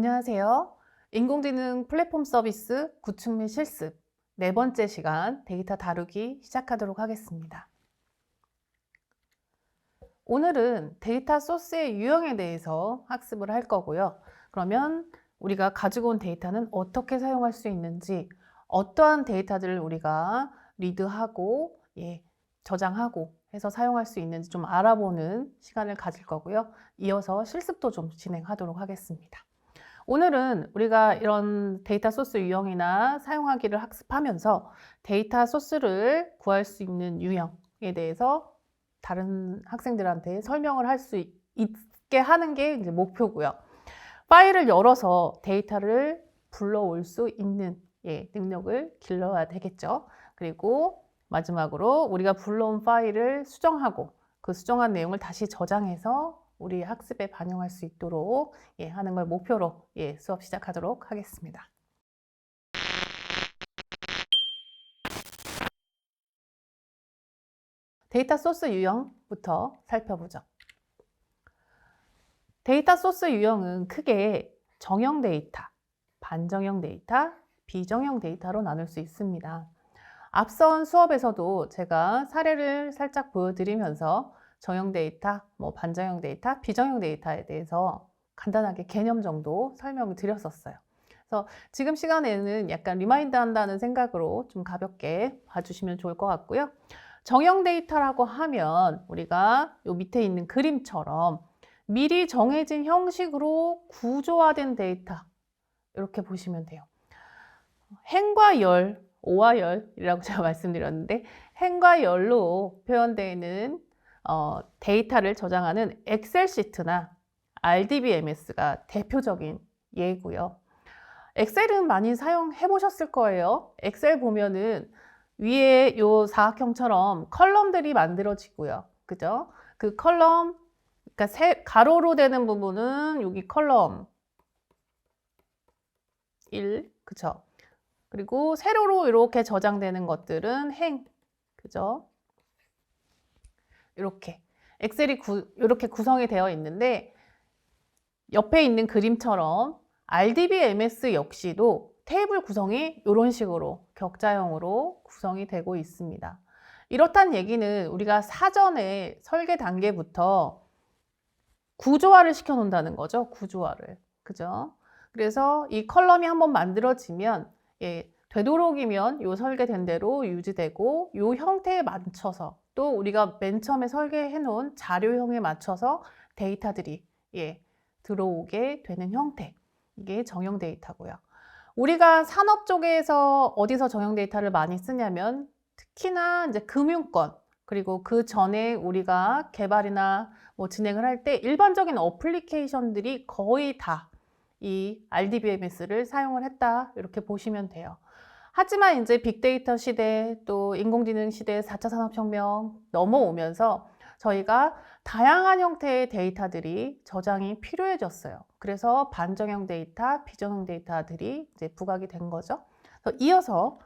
안녕하세요. 인공지능 플랫폼 서비스 구축 및 실습 네 번째 시간 데이터 다루기 시작하도록 하겠습니다. 오늘은 데이터 소스의 유형에 대해서 학습을 할 거고요. 그러면 우리가 가지고 온 데이터는 어떻게 사용할 수 있는지, 어떠한 데이터들을 우리가 리드하고 저장하고 해서 사용할 수 있는지 좀 알아보는 시간을 가질 거고요. 이어서 실습도 좀 진행하도록 하겠습니다. 오늘은 우리가 이런 데이터 소스 유형이나 사용하기를 학습하면서 데이터 소스를 구할 수 있는 유형에 대해서 다른 학생들한테 설명을 할 수 있게 하는 게 이제 목표고요. 파일을 열어서 데이터를 불러올 수 있는 능력을 길러야 되겠죠. 그리고 마지막으로 우리가 불러온 파일을 수정하고 그 수정한 내용을 다시 저장해서 우리 학습에 반영할 수 있도록 하는 걸 목표로 수업 시작하도록 하겠습니다. 데이터 소스 유형부터 살펴보죠. 데이터 소스 유형은 크게 정형 데이터, 반정형 데이터, 비정형 데이터로 나눌 수 있습니다. 앞선 수업에서도 제가 사례를 살짝 보여드리면서 정형 데이터, 반정형 데이터, 비정형 데이터에 대해서 간단하게 개념 정도 설명을 드렸었어요. 그래서 지금 시간에는 약간 리마인드 한다는 생각으로 좀 가볍게 봐주시면 좋을 것 같고요. 정형 데이터라고 하면 우리가 요 밑에 있는 그림처럼 미리 정해진 형식으로 구조화된 데이터, 이렇게 보시면 돼요. 행과 열, 오와 열이라고 제가 말씀드렸는데, 행과 열로 표현되는 데이터를 저장하는 엑셀 시트나 RDBMS가 대표적인 예고요. 엑셀은 많이 사용해 보셨을 거예요. 엑셀 보면은 위에 요 사각형처럼 컬럼들이 만들어지고요. 그죠? 그 컬럼, 그러니까 가로로 되는 부분은 여기 컬럼 1, 그쵸? 그리고 세로로 이렇게 저장되는 것들은 행, 그죠? 이렇게 엑셀이 이렇게 구성이 되어 있는데, 옆에 있는 그림처럼 RDBMS 역시도 테이블 구성이 이런 식으로 격자형으로 구성이 되고 있습니다. 이렇단 얘기는 우리가 사전에 설계 단계부터 구조화를 시켜 놓는다는 거죠. 구조화를. 그죠? 그래서 이 컬럼이 한번 만들어지면 되도록이면 요 설계된 대로 유지되고 요 형태에 맞춰서 또 우리가 맨 처음에 설계해 놓은 자료형에 맞춰서 데이터들이 들어오게 되는 형태. 이게 정형 데이터고요. 우리가 산업 쪽에서 어디서 정형 데이터를 많이 쓰냐면 특히나 이제 금융권, 그리고 그 전에 우리가 개발이나 진행을 할 때 일반적인 어플리케이션들이 거의 다 이 RDBMS를 사용을 했다, 이렇게 보시면 돼요. 하지만 이제 빅데이터 시대, 또 인공지능 시대, 4차 산업혁명 넘어오면서 저희가 다양한 형태의 데이터들이 저장이 필요해졌어요. 그래서 반정형 데이터, 비정형 데이터들이 이제 부각이 된 거죠. 그래서 이어서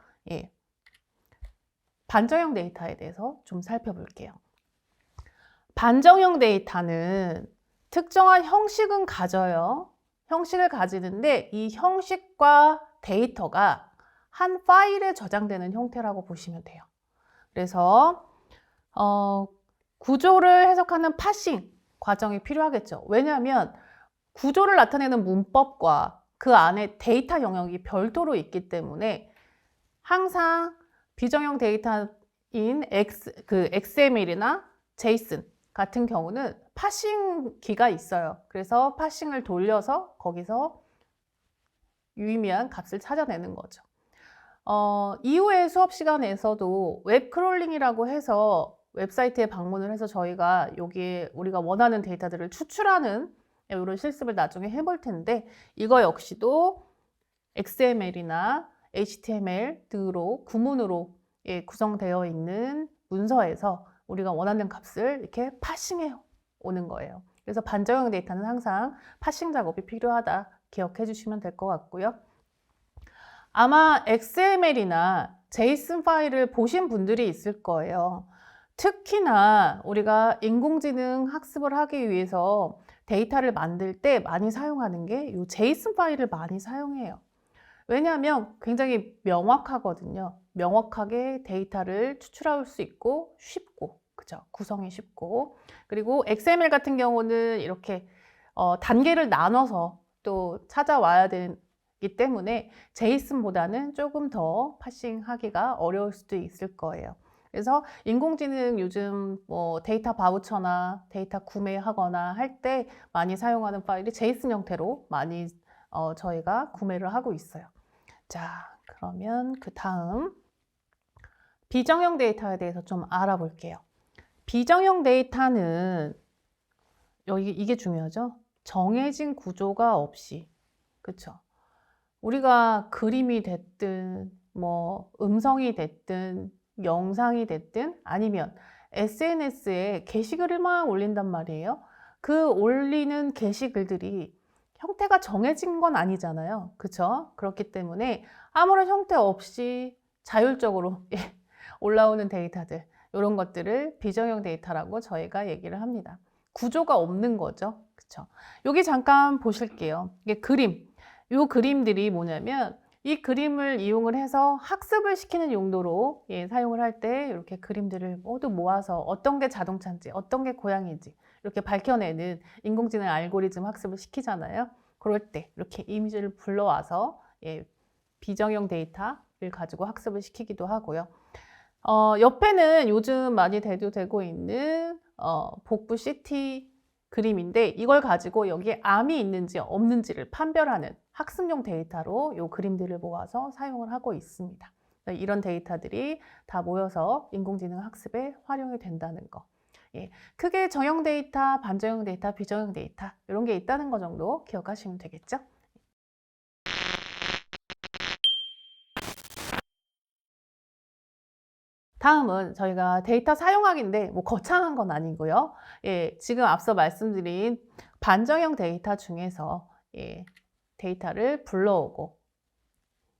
반정형 데이터에 대해서 좀 살펴볼게요. 반정형 데이터는 특정한 형식은 가져요. 형식을 가지는데 이 형식과 데이터가 한 파일에 저장되는 형태라고 보시면 돼요. 그래서 구조를 해석하는 파싱 과정이 필요하겠죠. 왜냐하면 구조를 나타내는 문법과 그 안에 데이터 영역이 별도로 있기 때문에 항상 비정형 데이터인 XML이나 JSON 같은 경우는 파싱키가 있어요. 그래서 파싱을 돌려서 거기서 유의미한 값을 찾아내는 거죠. 이후에 수업 시간에서도 웹 크롤링이라고 해서 웹사이트에 방문을 해서 저희가 여기에 우리가 원하는 데이터들을 추출하는 이런 실습을 나중에 해볼 텐데, 이거 역시도 XML이나 HTML 등으로 구문으로 구성되어 있는 문서에서 우리가 원하는 값을 이렇게 파싱해 오는 거예요. 그래서 반정형 데이터는 항상 파싱 작업이 필요하다, 기억해 주시면 될 것 같고요. 아마 XML이나 JSON 파일을 보신 분들이 있을 거예요. 특히나 우리가 인공지능 학습을 하기 위해서 데이터를 만들 때 많이 사용하는 게 이 제이슨 파일을 많이 사용해요. 왜냐하면 굉장히 명확하거든요. 명확하게 데이터를 추출할 수 있고 쉽고, 그죠? 구성이 쉽고. 그리고 XML 같은 경우는 이렇게 단계를 나눠서 또 찾아와야 되기 때문에 제이슨보다는 조금 더 파싱하기가 어려울 수도 있을 거예요. 그래서 인공지능 요즘 뭐 데이터 바우처나 데이터 구매하거나 할 때 많이 사용하는 파일이 제이슨 형태로 많이 저희가 구매를 하고 있어요. 자, 그러면 그 다음 비정형 데이터에 대해서 좀 알아볼게요. 비정형 데이터는 여기 이게 중요하죠. 정해진 구조가 없이, 그쵸? 우리가 그림이 됐든 뭐 음성이 됐든 영상이 됐든 아니면 SNS에 게시글을 막 올린단 말이에요. 그 올리는 게시글들이 형태가 정해진 건 아니잖아요. 그쵸? 그렇기 때문에 아무런 형태 없이 자율적으로 올라오는 데이터들, 이런 것들을 비정형 데이터라고 저희가 얘기를 합니다. 구조가 없는 거죠. 그쵸? 여기 잠깐 보실게요. 이게 그림. 이 그림들이 뭐냐면 이 그림을 이용을 해서 학습을 시키는 용도로 사용을 할 때 이렇게 그림들을 모두 모아서 어떤 게 자동차인지 어떤 게 고양이인지 이렇게 밝혀내는 인공지능 알고리즘 학습을 시키잖아요. 그럴 때 이렇게 이미지를 불러와서 비정형 데이터를 가지고 학습을 시키기도 하고요. 옆에는 요즘 많이 대두되고 있는 복부 CT 그림인데 이걸 가지고 여기에 암이 있는지 없는지를 판별하는 학습용 데이터로 이 그림들을 모아서 사용을 하고 있습니다. 이런 데이터들이 다 모여서 인공지능 학습에 활용이 된다는 거. 크게 정형 데이터, 반정형 데이터, 비정형 데이터 이런 게 있다는 거 정도 기억하시면 되겠죠? 다음은 저희가 데이터 사용하기인데 뭐 거창한 건 아니고요. 지금 앞서 말씀드린 반정형 데이터 중에서 데이터를 불러오고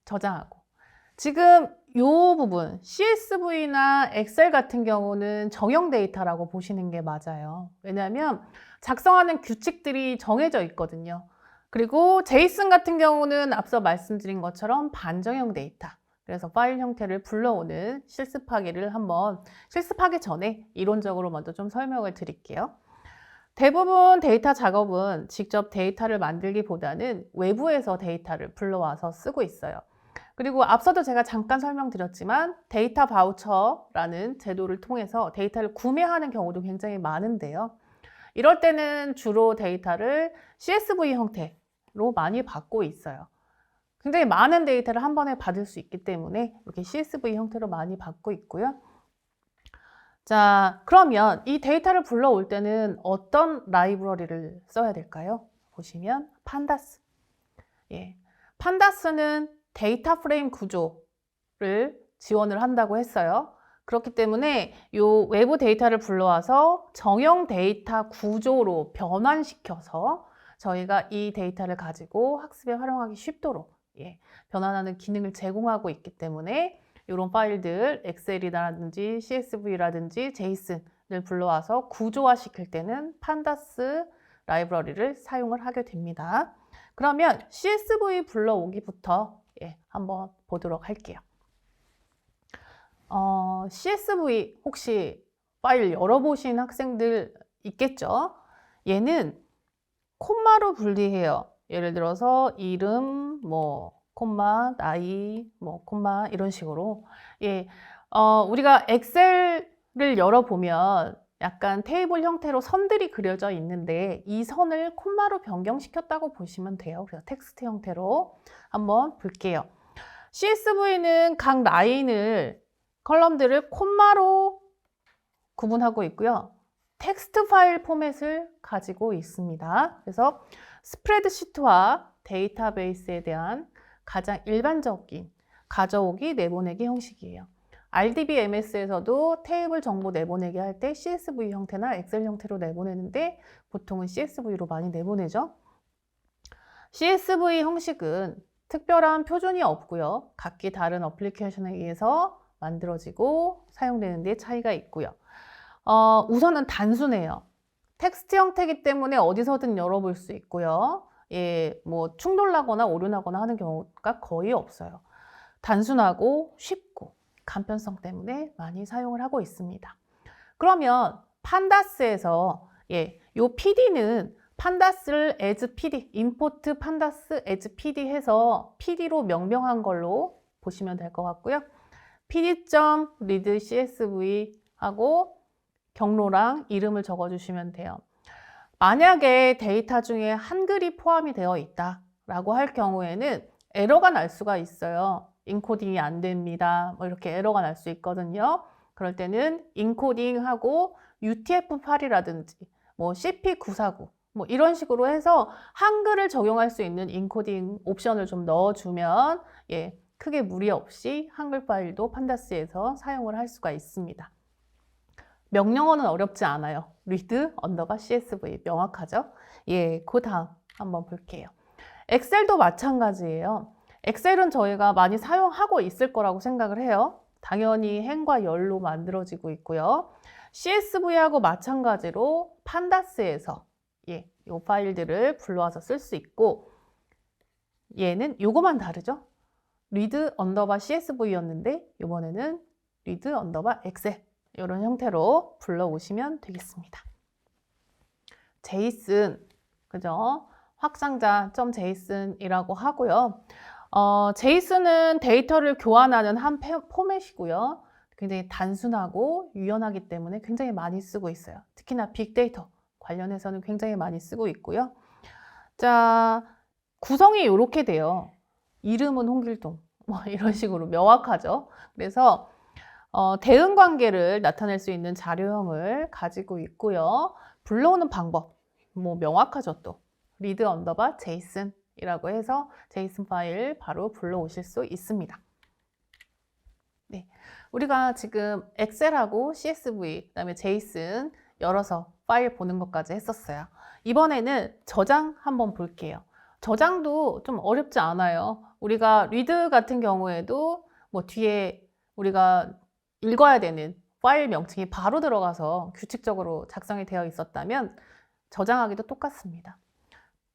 저장하고 지금 이 부분 CSV나 엑셀 같은 경우는 정형 데이터라고 보시는 게 맞아요. 왜냐하면 작성하는 규칙들이 정해져 있거든요. 그리고 제이슨 같은 경우는 앞서 말씀드린 것처럼 반정형 데이터. 그래서 파일 형태를 불러오는 실습하기를 한번 실습하기 전에 이론적으로 먼저 좀 설명을 드릴게요. 대부분 데이터 작업은 직접 데이터를 만들기보다는 외부에서 데이터를 불러와서 쓰고 있어요. 그리고 앞서도 제가 잠깐 설명드렸지만 데이터 바우처라는 제도를 통해서 데이터를 구매하는 경우도 굉장히 많은데요. 이럴 때는 주로 데이터를 CSV 형태로 많이 받고 있어요. 굉장히 많은 데이터를 한 번에 받을 수 있기 때문에 이렇게 CSV 형태로 많이 받고 있고요. 자, 그러면 이 데이터를 불러올 때는 어떤 라이브러리를 써야 될까요? 보시면 판다스. 판다스는 데이터 프레임 구조를 지원을 한다고 했어요. 그렇기 때문에 이 외부 데이터를 불러와서 정형 데이터 구조로 변환시켜서 저희가 이 데이터를 가지고 학습에 활용하기 쉽도록 변환하는 기능을 제공하고 있기 때문에 이런 파일들 엑셀이라든지 CSV라든지 제이슨을 불러와서 구조화시킬 때는 판다스 라이브러리를 사용을 하게 됩니다. 그러면 CSV 불러오기부터 한번 보도록 할게요. CSV 혹시 파일 열어보신 학생들 있겠죠? 얘는 콤마로 분리해요. 예를 들어서 이름, 뭐 콤마, 나이, 뭐 콤마 이런 식으로. 우리가 엑셀을 열어보면 약간 테이블 형태로 선들이 그려져 있는데 이 선을 콤마로 변경시켰다고 보시면 돼요. 그래서 텍스트 형태로 한번 볼게요. CSV는 각 라인을 컬럼들을 콤마로 구분하고 있고요. 텍스트 파일 포맷을 가지고 있습니다. 그래서 스프레드시트와 데이터베이스에 대한 가장 일반적인 가져오기, 내보내기 형식이에요. RDBMS에서도 테이블 정보 내보내기 할 때 CSV 형태나 엑셀 형태로 내보내는데 보통은 CSV로 많이 내보내죠. CSV 형식은 특별한 표준이 없고요. 각기 다른 어플리케이션에 의해서 만들어지고 사용되는 데 차이가 있고요. 우선은 단순해요. 텍스트 형태이기 때문에 어디서든 열어볼 수 있고요. 예, 뭐 충돌나거나 오류나거나 하는 경우가 거의 없어요. 단순하고 쉽고 간편성 때문에 많이 사용을 하고 있습니다. 그러면 판다스에서 요 PD는 판다스를 as PD, import pandas as PD 해서 PD로 명명한 걸로 보시면 될 것 같고요. pd.read csv 하고 경로랑 이름을 적어주시면 돼요. 만약에 데이터 중에 한글이 포함이 되어 있다라고 할 경우에는 에러가 날 수가 있어요. 인코딩이 안 됩니다. 뭐 이렇게 에러가 날 수 있거든요. 그럴 때는 인코딩하고 UTF-8이라든지 뭐 CP949 뭐 이런 식으로 해서 한글을 적용할 수 있는 인코딩 옵션을 좀 넣어주면 크게 무리 없이 한글 파일도 판다스에서 사용을 할 수가 있습니다. 명령어는 어렵지 않아요. read CSV 명확하죠? 그 다음 한번 볼게요. 엑셀도 마찬가지예요. 엑셀은 저희가 많이 사용하고 있을 거라고 생각을 해요. 당연히 행과 열로 만들어지고 있고요. CSV하고 마찬가지로 판다스에서 이 파일들을 불러와서 쓸 수 있고, 얘는 요거만 다르죠? read CSV였는데 이번에는 read 엑셀 이런 형태로 불러오시면 되겠습니다. JSON, 그죠? 확장자 .json이라고 하고요. JSON은 데이터를 교환하는 한 포맷이고요. 굉장히 단순하고 유연하기 때문에 굉장히 많이 쓰고 있어요. 특히나 빅데이터 관련해서는 굉장히 많이 쓰고 있고요. 자, 구성이 이렇게 돼요. 이름은 홍길동, 뭐 이런 식으로 명확하죠. 그래서 대응 관계를 나타낼 수 있는 자료형을 가지고 있고요. 불러오는 방법, 뭐 명확하죠 또. read JSON 이라고 해서 JSON 파일 바로 불러오실 수 있습니다. 네, 우리가 지금 엑셀하고 CSV, 그다음에 JSON 열어서 파일 보는 것까지 했었어요. 이번에는 저장 한번 볼게요. 저장도 좀 어렵지 않아요. 우리가 read 같은 경우에도 뭐 뒤에 우리가 읽어야 되는 파일 명칭이 바로 들어가서 규칙적으로 작성이 되어 있었다면 저장하기도 똑같습니다.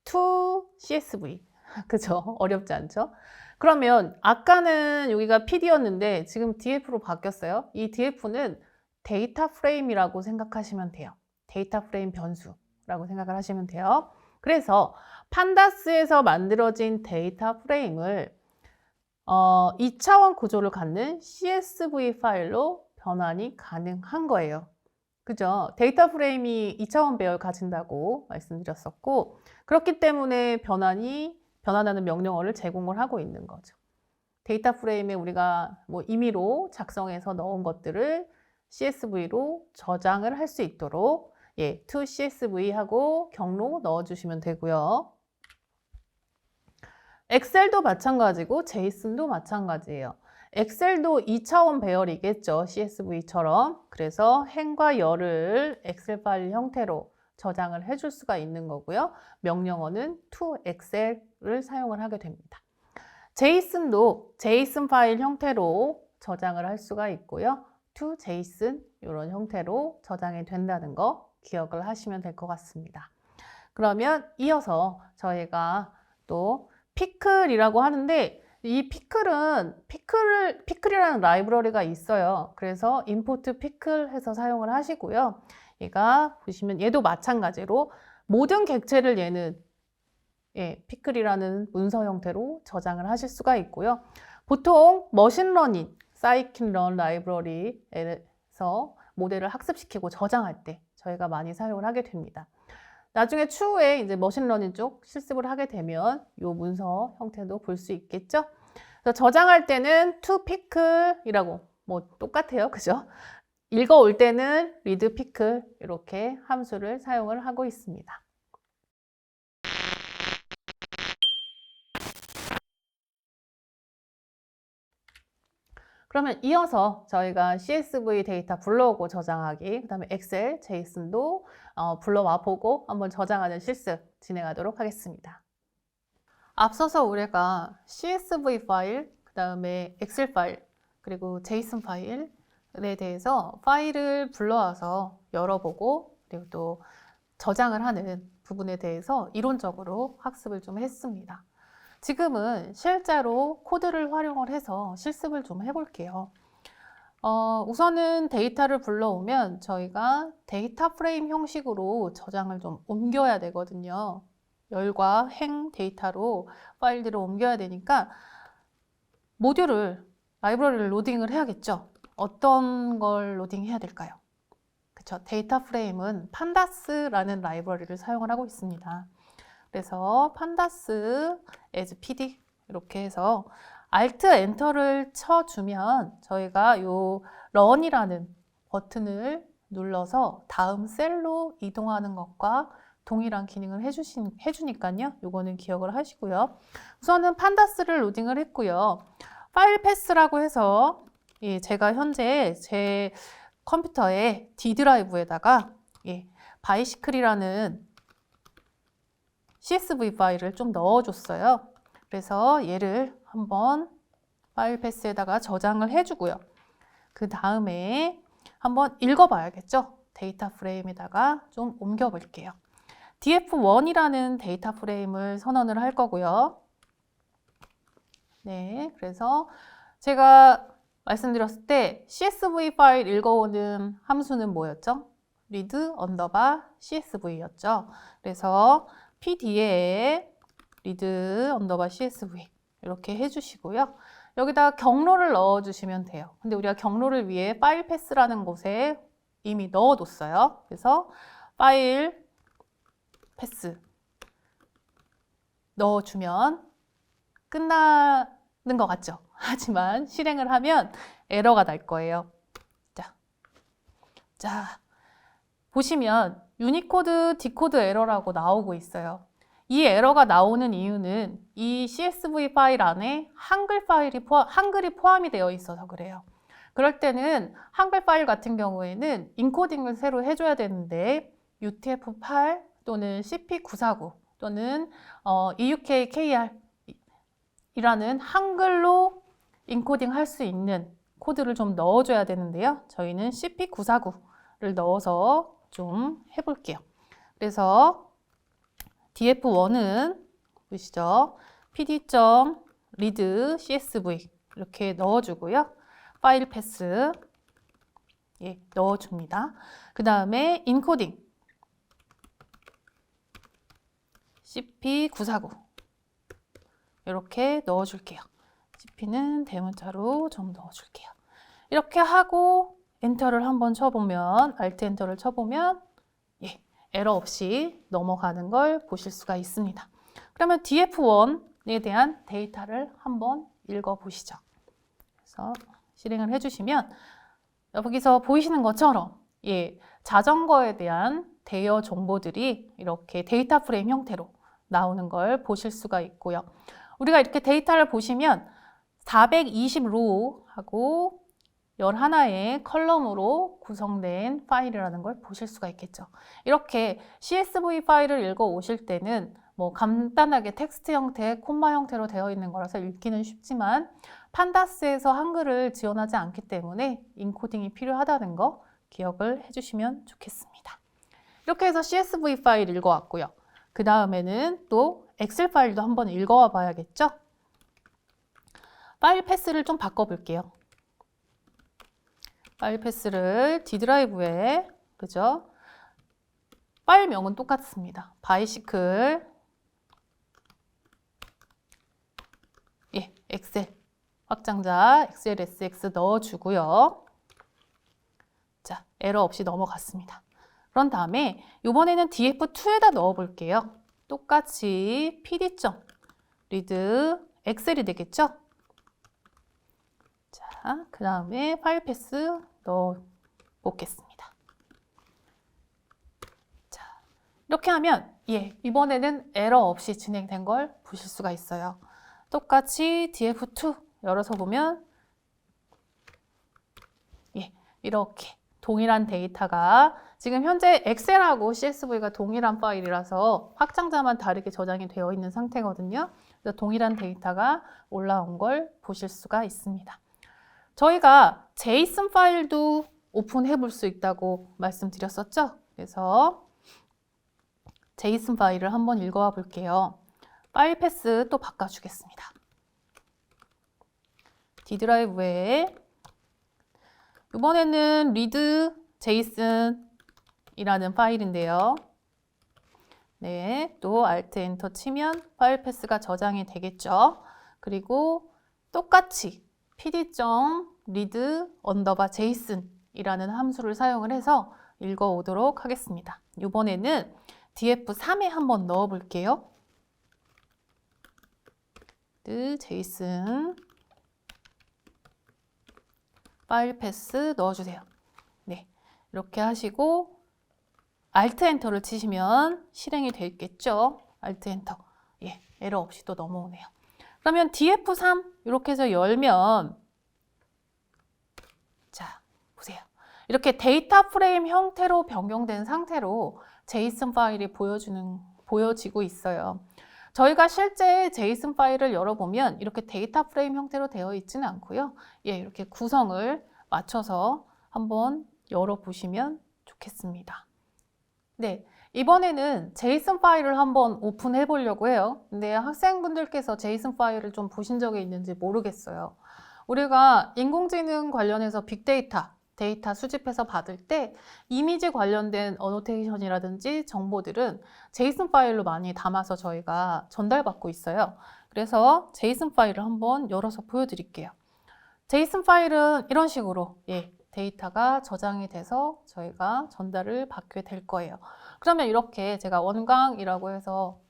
to CSV. 그죠? 어렵지 않죠? 그러면 아까는 여기가 PD였는데 지금 DF로 바뀌었어요. 이 DF는 데이터 프레임이라고 생각하시면 돼요. 데이터 프레임 변수라고 생각을 하시면 돼요. 그래서 판다스에서 만들어진 데이터 프레임을 2차원 구조를 갖는 CSV 파일로 변환이 가능한 거예요. 그죠? 데이터 프레임이 2차원 배열 가진다고 말씀드렸었고, 그렇기 때문에 변환하는 명령어를 제공을 하고 있는 거죠. 데이터 프레임에 우리가 뭐 임의로 작성해서 넣은 것들을 CSV로 저장을 할 수 있도록 to CSV 하고 경로 넣어주시면 되고요. 엑셀도 마찬가지고 JSON도 마찬가지예요. 엑셀도 2차원 배열이겠죠. CSV처럼. 그래서 행과 열을 엑셀 파일 형태로 저장을 해줄 수가 있는 거고요. 명령어는 to excel을 사용을 하게 됩니다. JSON도 JSON 파일 형태로 저장을 할 수가 있고요. to JSON 이런 형태로 저장이 된다는 거 기억을 하시면 될 것 같습니다. 그러면 이어서 저희가 또 피클이라고 하는데, 이 피클이라는 라이브러리가 있어요. 그래서 import pickle 해서 사용을 하시고요. 얘가 보시면 얘도 마찬가지로 모든 객체를 얘는 피클이라는 문서 형태로 저장을 하실 수가 있고요. 보통 머신러닝, scikit-learn 라이브러리에서 모델을 학습시키고 저장할 때 저희가 많이 사용을 하게 됩니다. 나중에 추후에 이제 머신러닝 쪽 실습을 하게 되면 이 문서 형태도 볼 수 있겠죠? 그래서 저장할 때는 to pickle이라고 뭐 똑같아요. 그죠? 읽어올 때는 read pickle 이렇게 함수를 사용을 하고 있습니다. 그러면 이어서 저희가 CSV 데이터 불러오고 저장하기, 그 다음에 엑셀, JSON도 불러와 보고 한번 저장하는 실습 진행하도록 하겠습니다. 앞서서 우리가 CSV 파일, 그 다음에 엑셀 파일, 그리고 JSON 파일에 대해서 파일을 불러와서 열어보고, 그리고 또 저장을 하는 부분에 대해서 이론적으로 학습을 좀 했습니다. 지금은 실제로 코드를 활용을 해서 실습을 좀 해볼게요. 우선은 데이터를 불러오면 저희가 데이터 프레임 형식으로 저장을 좀 옮겨야 되거든요. 열과 행 데이터로 파일들을 옮겨야 되니까 라이브러리를 로딩을 해야겠죠. 어떤 걸 로딩해야 될까요? 그쵸? 데이터 프레임은 판다스라는 라이브러리를 사용을 하고 있습니다. 그래서 판다스 as pd 이렇게 해서 Alt 엔터를 쳐주면 저희가 요 run이라는 버튼을 눌러서 다음 셀로 이동하는 것과 동일한 기능을 해주니까요. 요거는 기억을 하시고요. 우선은 판다스를 로딩을 했고요. 파일 패스라고 해서 제가 현재 제 컴퓨터의 D 드라이브에다가 바이시클이라는 CSV 파일을 좀 넣어줬어요. 그래서 얘를 한번 파일 패스에다가 저장을 해주고요. 그 다음에 한번 읽어봐야겠죠? 데이터 프레임에다가 좀 옮겨볼게요. df1이라는 데이터 프레임을 선언을 할 거고요. 네, 그래서 제가 말씀드렸을 때 CSV 파일 읽어오는 함수는 뭐였죠? read underbar CSV였죠. 그래서 PD에 read underbar CSV 이렇게 해주시고요. 여기다가 경로를 넣어주시면 돼요. 근데 우리가 경로를 위해 파일 패스라는 곳에 이미 넣어뒀어요. 그래서 파일 패스 넣어주면 끝나는 것 같죠? 하지만 실행을 하면 에러가 날 거예요. 자, 보시면 유니코드 디코드 에러라고 나오고 있어요. 이 에러가 나오는 이유는 이 CSV 파일 안에 한글이 포함이 되어 있어서 그래요. 그럴 때는 한글 파일 같은 경우에는 인코딩을 새로 해줘야 되는데 UTF-8 또는 CP949 또는 EUK-KR 이라는 한글로 인코딩 할 수 있는 코드를 좀 넣어줘야 되는데요. 저희는 CP949를 넣어서 좀 해볼게요. 그래서 df1은 보시죠. pd.read csv 이렇게 넣어주고요. 파일 패스 넣어줍니다. 그 다음에 인코딩 cp949 이렇게 넣어줄게요. cp는 대문자로 좀 넣어줄게요. 이렇게 하고 엔터를 한번 쳐보면 Alt 엔터를 쳐보면 에러 없이 넘어가는 걸 보실 수가 있습니다. 그러면 df1에 대한 데이터를 한번 읽어보시죠. 그래서 실행을 해주시면 여기서 보이시는 것처럼 자전거에 대한 대여 정보들이 이렇게 데이터 프레임 형태로 나오는 걸 보실 수가 있고요. 우리가 이렇게 데이터를 보시면 420로우하고 11의 컬럼으로 구성된 파일이라는 걸 보실 수가 있겠죠. 이렇게 CSV 파일을 읽어 오실 때는 뭐 간단하게 텍스트 형태, 콤마 형태로 되어 있는 거라서 읽기는 쉽지만 판다스에서 한글을 지원하지 않기 때문에 인코딩이 필요하다는 거 기억을 해주시면 좋겠습니다. 이렇게 해서 CSV 파일 읽어왔고요. 그 다음에는 또 엑셀 파일도 한번 읽어와 봐야겠죠? 파일 패스를 좀 바꿔볼게요. 파일 패스를 D 드라이브에, 그죠? 파일명은 똑같습니다. 바이시클, 엑셀, 확장자, XLSX 넣어주고요. 자, 에러 없이 넘어갔습니다. 그런 다음에 이번에는 df2에다 넣어볼게요. 똑같이 pd.read 엑셀이 되겠죠? 자, 그 다음에 파일 패스 넣어보겠습니다. 자, 이렇게 하면 이번에는 에러 없이 진행된 걸 보실 수가 있어요. 똑같이 df2 열어서 보면 이렇게 동일한 데이터가 지금 현재 엑셀하고 CSV가 동일한 파일이라서 확장자만 다르게 저장이 되어 있는 상태거든요. 그래서 동일한 데이터가 올라온 걸 보실 수가 있습니다. 저희가 JSON 파일도 오픈해 볼 수 있다고 말씀드렸었죠. 그래서 제이슨 파일을 한번 읽어와 볼게요. 파일 패스 또 바꿔주겠습니다. D 드라이브에 이번에는 read JSON이라는 파일인데요. 네, 또 Alt Enter 치면 파일 패스가 저장이 되겠죠. 그리고 똑같이 pd.read_json 이라는 함수를 사용을 해서 읽어오도록 하겠습니다. 이번에는 df3에 한번 넣어 볼게요. JSON 파일 패스 넣어주세요. 네, 이렇게 하시고 Alt 엔터를 치시면 실행이 되겠죠. Alt 엔터. 예, 에러 없이 또 넘어오네요. 그러면 df3 이렇게 해서 열면 자, 보세요. 이렇게 데이터 프레임 형태로 변경된 상태로 JSON 파일이 보여지고 있어요. 저희가 실제 JSON 파일을 열어보면 이렇게 데이터 프레임 형태로 되어 있지는 않고요. 예, 이렇게 구성을 맞춰서 한번 열어보시면 좋겠습니다. 네, 이번에는 JSON 파일을 한번 오픈해 보려고 해요. 근데 학생분들께서 JSON 파일을 좀 보신 적이 있는지 모르겠어요. 우리가 인공지능 관련해서 빅데이터 수집해서 받을 때 이미지 관련된 어노테이션이라든지 정보들은 JSON 파일로 많이 담아서 저희가 전달받고 있어요. 그래서 JSON 파일을 한번 열어서 보여드릴게요. JSON 파일은 이런 식으로 데이터가 저장이 돼서 저희가 전달을 받게 될 거예요. 그러면 이렇게 제가 원광이라고 해서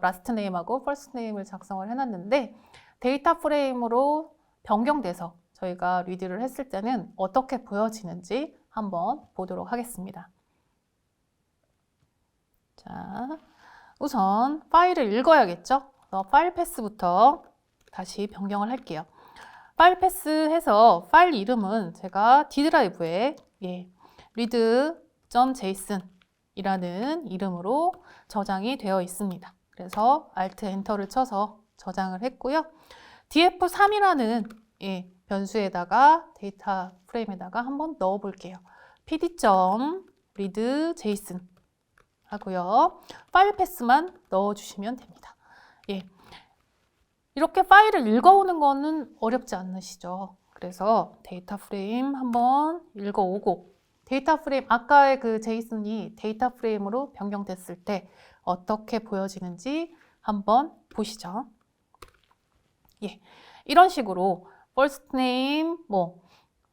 라스트 네임하고 퍼스트 네임을 작성을 해놨는데 데이터 프레임으로 변경돼서 저희가 리드를 했을 때는 어떻게 보여지는지 한번 보도록 하겠습니다. 자, 우선 파일을 읽어야겠죠? 그래서 파일 패스부터 다시 변경을 할게요. 파일 패스해서 파일 이름은 제가 D 드라이브에 read.json 이라는 이름으로 저장이 되어 있습니다. 그래서 Alt 엔터를 쳐서 저장을 했고요. df3이라는 변수에다가 데이터 프레임에다가 한번 넣어 볼게요. pd.read_json 하고요. 파일 패스만 넣어 주시면 됩니다. 이렇게 파일을 읽어오는 거는 어렵지 않으시죠? 그래서 데이터 프레임 한번 읽어오고 데이터 프레임, 아까의 그 JSON이 데이터 프레임으로 변경됐을 때 어떻게 보여지는지 한번 보시죠. 이런 식으로 first name,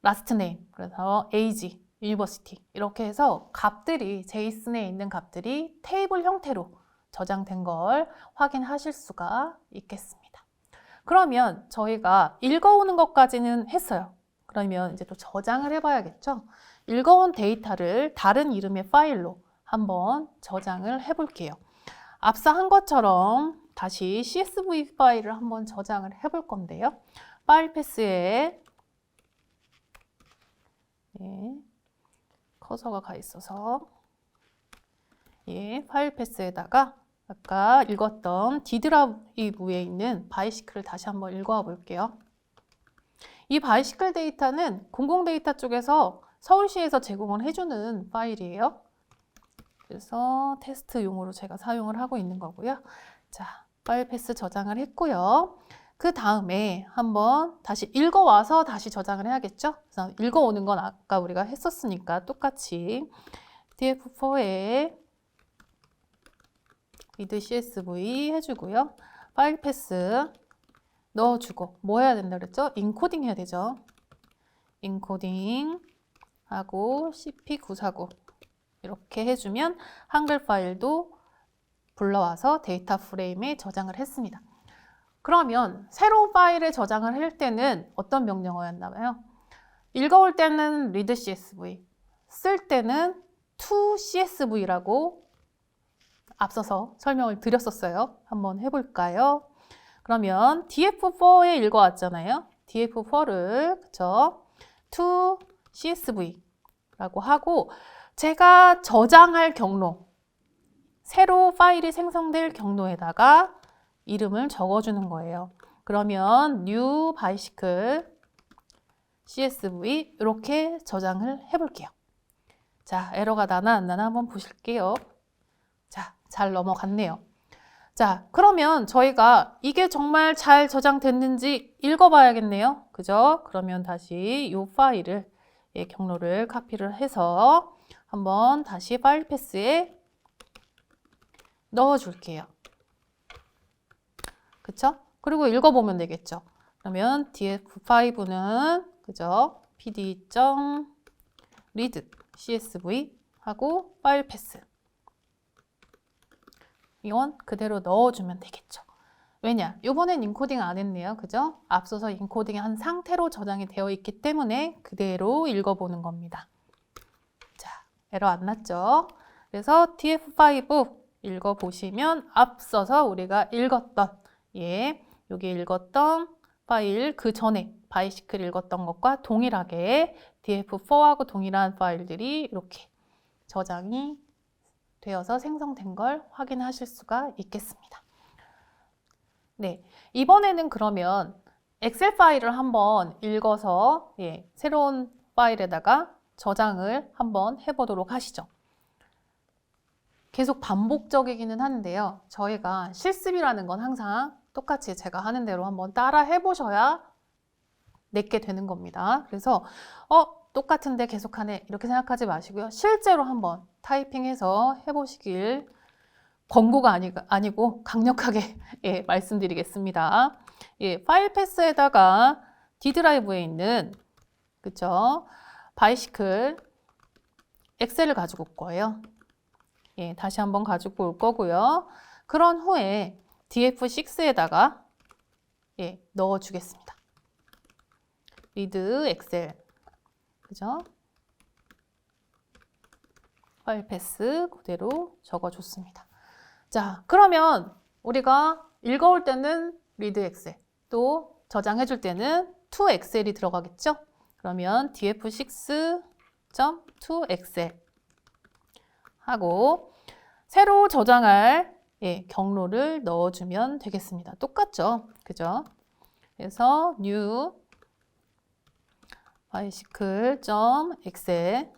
last name, 그래서 age, university 이렇게 해서 값들이 JSON에 있는 값들이 테이블 형태로 저장된 걸 확인하실 수가 있겠습니다. 그러면 저희가 읽어오는 것까지는 했어요. 그러면 이제 또 저장을 해봐야겠죠? 읽어온 데이터를 다른 이름의 파일로 한번 저장을 해볼게요. 앞서 한 것처럼 다시 CSV 파일을 한번 저장을 해볼 건데요. 파일 패스에 커서가 가 있어서 파일 패스에다가 아까 읽었던 D 드라이브에 있는 바이시클을 다시 한번 읽어와 볼게요. 이 바이시클 데이터는 공공 데이터 쪽에서 서울시에서 제공을 해주는 파일이에요. 그래서 테스트용으로 제가 사용을 하고 있는 거고요. 자, 파일 패스 저장을 했고요. 그 다음에 한번 다시 읽어와서 다시 저장을 해야겠죠? 그래서 읽어오는 건 아까 우리가 했었으니까 똑같이 df4에 read CSV 해주고요. 파일 패스 넣어주고 뭐 해야 된다 그랬죠? 인코딩 해야 되죠. 인코딩 하고 cp949 이렇게 해주면 한글 파일도 불러와서 데이터 프레임에 저장을 했습니다. 그러면 새로운 파일에 저장을 할 때는 어떤 명령어였나요? 읽어올 때는 read CSV, 쓸 때는 to CSV라고 앞서서 설명을 드렸었어요. 한번 해볼까요? 그러면 df4에 읽어왔잖아요. df4를 그쵸? to CSV라고 하고 제가 저장할 경로, 새로 파일이 생성될 경로에다가 이름을 적어주는 거예요. 그러면 new bicycle CSV 이렇게 저장을 해볼게요. 자, 에러가 나나 안 나나 한번 보실게요. 자, 잘 넘어갔네요. 자, 그러면 저희가 이게 정말 잘 저장됐는지 읽어봐야겠네요. 그죠? 그러면 다시 이 파일을, 경로를 카피를 해서 한번 다시 파일 패스에 넣어줄게요. 그쵸? 그리고 읽어보면 되겠죠. 그러면 df5는 그죠? pd.read csv 하고 파일 패스. 이건 그대로 넣어주면 되겠죠. 왜냐? 이번엔 인코딩 안 했네요. 그죠? 앞서서 인코딩이 한 상태로 저장이 되어 있기 때문에 그대로 읽어보는 겁니다. 자, 에러 안 났죠? 그래서 df5 읽어보시면 앞서서 우리가 읽었던, 여기 읽었던 파일 그 전에 바이시클 읽었던 것과 동일하게 df4하고 동일한 파일들이 이렇게 저장이 되어서 생성된 걸 확인하실 수가 있겠습니다. 네, 이번에는 그러면 엑셀 파일을 한번 읽어서 새로운 파일에다가 저장을 한번 해보도록 하시죠. 계속 반복적이기는 한데요. 저희가 실습이라는 건 항상 똑같이 제가 하는 대로 한번 따라 해보셔야 내게 되는 겁니다. 그래서 똑같은데 계속하네 이렇게 생각하지 마시고요. 실제로 한번 타이핑해서 해보시길 권고가 아니고 강력하게 말씀드리겠습니다. 파일 패스에다가 D 드라이브에 있는 그쵸? 바이시클 엑셀을 가지고 올 거예요. 다시 한번 가지고 올 거고요. 그런 후에 df6에다가 넣어주겠습니다. 리드 엑셀 그죠? 파일 패스 그대로 적어줬습니다. 자, 그러면 우리가 읽어올 때는 리드 엑셀, 또 저장해줄 때는 to 엑셀이 들어가겠죠? 그러면 df6.toexcel 하고 새로 저장할 경로를 넣어주면 되겠습니다. 똑같죠? 그죠? 그래서 new bicycle.excel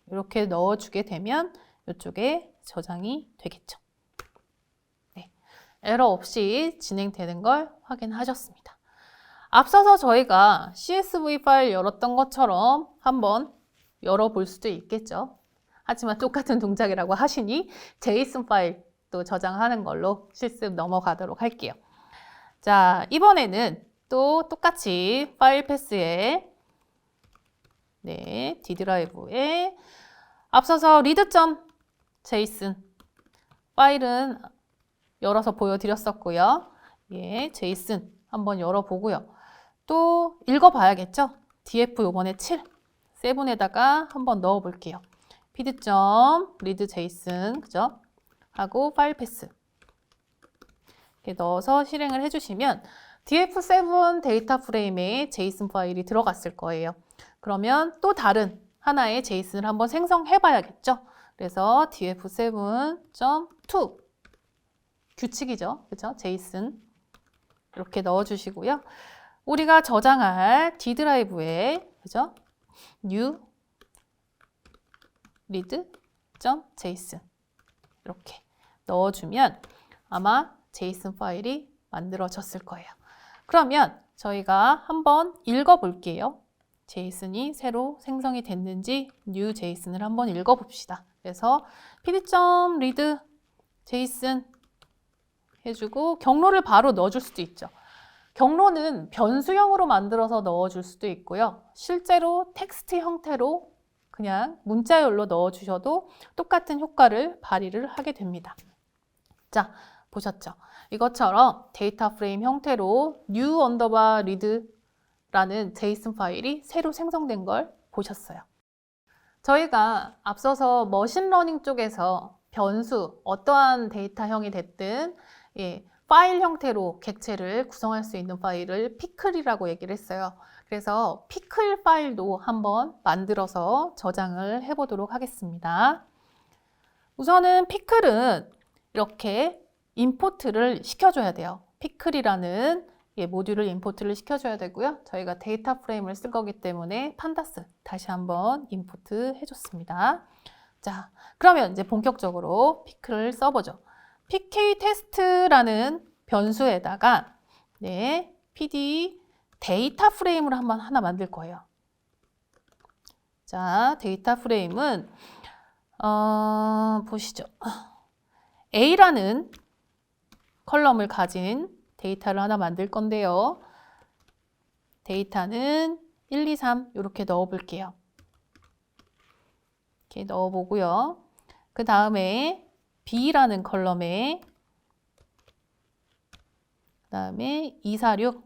이렇게 넣어주게 되면 이쪽에 저장이 되겠죠. 에러 없이 진행되는 걸 확인하셨습니다. 앞서서 저희가 CSV 파일 열었던 것처럼 한번 열어볼 수도 있겠죠. 하지만 똑같은 동작이라고 하시니 JSON 파일 또 저장하는 걸로 실습 넘어가도록 할게요. 자, 이번에는 또 똑같이 파일 패스에 D 드라이브에 앞서서 read.json 파일은 열어서 보여드렸었고요. JSON 한번 열어보고요. 또 읽어봐야겠죠? df 요번에 7에다가 한번 넣어볼게요. pd.read.json 그죠? 하고 파일 패스 이렇게 넣어서 실행을 해주시면 df7 데이터 프레임에 JSON 파일이 들어갔을 거예요. 그러면 또 다른 하나의 JSON을 한번 생성해 봐야겠죠? 그래서 df7.to 규칙이죠. 그죠? JSON 이렇게 넣어주시고요. 우리가 저장할 D 드라이브에 그죠? new read.json 이렇게 넣어주면 아마 JSON 파일이 만들어졌을 거예요. 그러면 저희가 한번 읽어볼게요. JSON이 새로 생성이 됐는지 new JSON을 한번 읽어봅시다. 그래서 pd.read.json 해주고 경로를 바로 넣어줄 수도 있죠. 경로는 변수형으로 만들어서 넣어줄 수도 있고요. 실제로 텍스트 형태로 그냥 문자열로 넣어주셔도 똑같은 효과를 발휘를 하게 됩니다. 자, 보셨죠? 이것처럼 데이터 프레임 형태로 new underbar read라는 JSON 파일이 새로 생성된 걸 보셨어요. 저희가 앞서서 머신러닝 쪽에서 변수, 어떠한 데이터형이 됐든 파일 형태로 객체를 구성할 수 있는 파일을 피클이라고 얘기를 했어요. 그래서 피클 파일도 한번 만들어서 저장을 해보도록 하겠습니다. 우선은 피클은 이렇게 임포트를 시켜줘야 돼요. 피클이라는 모듈을 임포트를 시켜줘야 되고요. 저희가 데이터 프레임을 쓸 거기 때문에 판다스 다시 한번 임포트 해줬습니다. 자, 그러면 이제 본격적으로 피클을 써보죠. pk 테스트라는 변수에다가 pd 데이터 프레임을 하나 만들 거예요. 자, 데이터 프레임은 보시죠. A라는 컬럼을 가진 데이터를 하나 만들 건데요. 데이터는 1, 2, 3 이렇게 넣어 볼게요. 이렇게 넣어 보고요. 그 다음에 B라는 컬럼에 그 다음에 2, 4, 6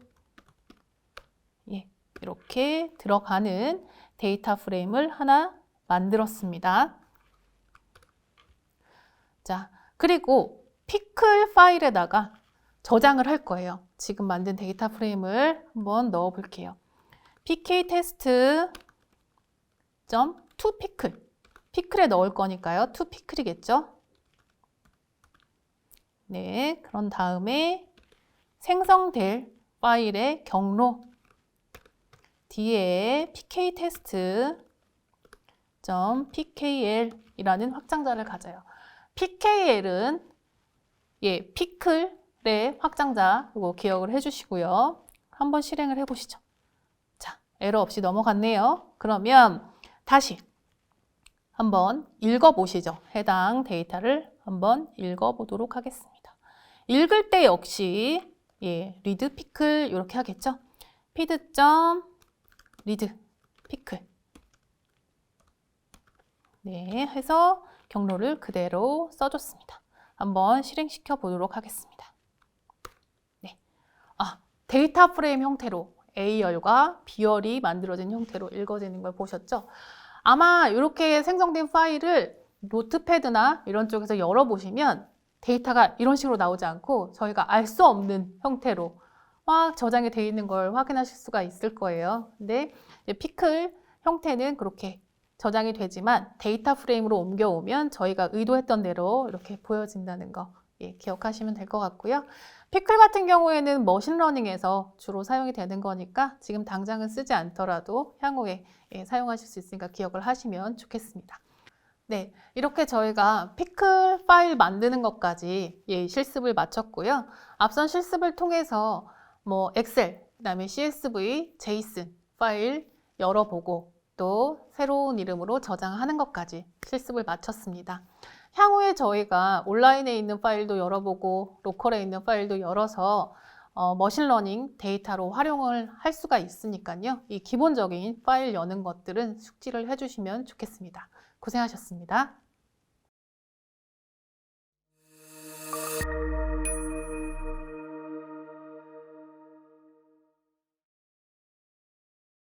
이렇게 들어가는 데이터 프레임을 하나 만들었습니다. 자, 그리고 피클 파일에다가 저장을 할 거예요. 지금 만든 데이터 프레임을 한번 넣어 볼게요. pktest.topickle 피클에 넣을 거니까요. topickle이겠죠? 네, 그런 다음에 생성될 파일의 경로 뒤에 pktest.pkl이라는 확장자를 가져요. pkl은 피클의 확장자 이거 기억을 해주시고요. 한번 실행을 해보시죠. 자, 에러 없이 넘어갔네요. 그러면 다시 한번 읽어보시죠. 해당 데이터를 한번 읽어보도록 하겠습니다. 읽을 때 역시 read pickle 이렇게 하겠죠. feed.read pickle 해서 경로를 그대로 써줬습니다. 한번 실행시켜 보도록 하겠습니다. 데이터 프레임 형태로 A열과 B열이 만들어진 형태로 읽어지는 걸 보셨죠? 아마 이렇게 생성된 파일을 노트패드나 이런 쪽에서 열어보시면 데이터가 이런 식으로 나오지 않고 저희가 알 수 없는 형태로 막 저장이 되어 있는 걸 확인하실 수가 있을 거예요. 근데 피클 형태는 그렇게 저장이 되지만 데이터 프레임으로 옮겨오면 저희가 의도했던 대로 이렇게 보여진다는 거 기억하시면 될 것 같고요. 피클 같은 경우에는 머신러닝에서 주로 사용이 되는 거니까 지금 당장은 쓰지 않더라도 향후에 사용하실 수 있으니까 기억을 하시면 좋겠습니다. 네, 이렇게 저희가 피클 파일 만드는 것까지 실습을 마쳤고요. 앞선 실습을 통해서 엑셀, 그다음에 CSV, JSON 파일 열어보고 또 새로운 이름으로 저장하는 것까지 실습을 마쳤습니다. 향후에 저희가 온라인에 있는 파일도 열어보고 로컬에 있는 파일도 열어서 머신러닝 데이터로 활용을 할 수가 있으니까요. 이 기본적인 파일 여는 것들은 숙지를 해주시면 좋겠습니다. 고생하셨습니다.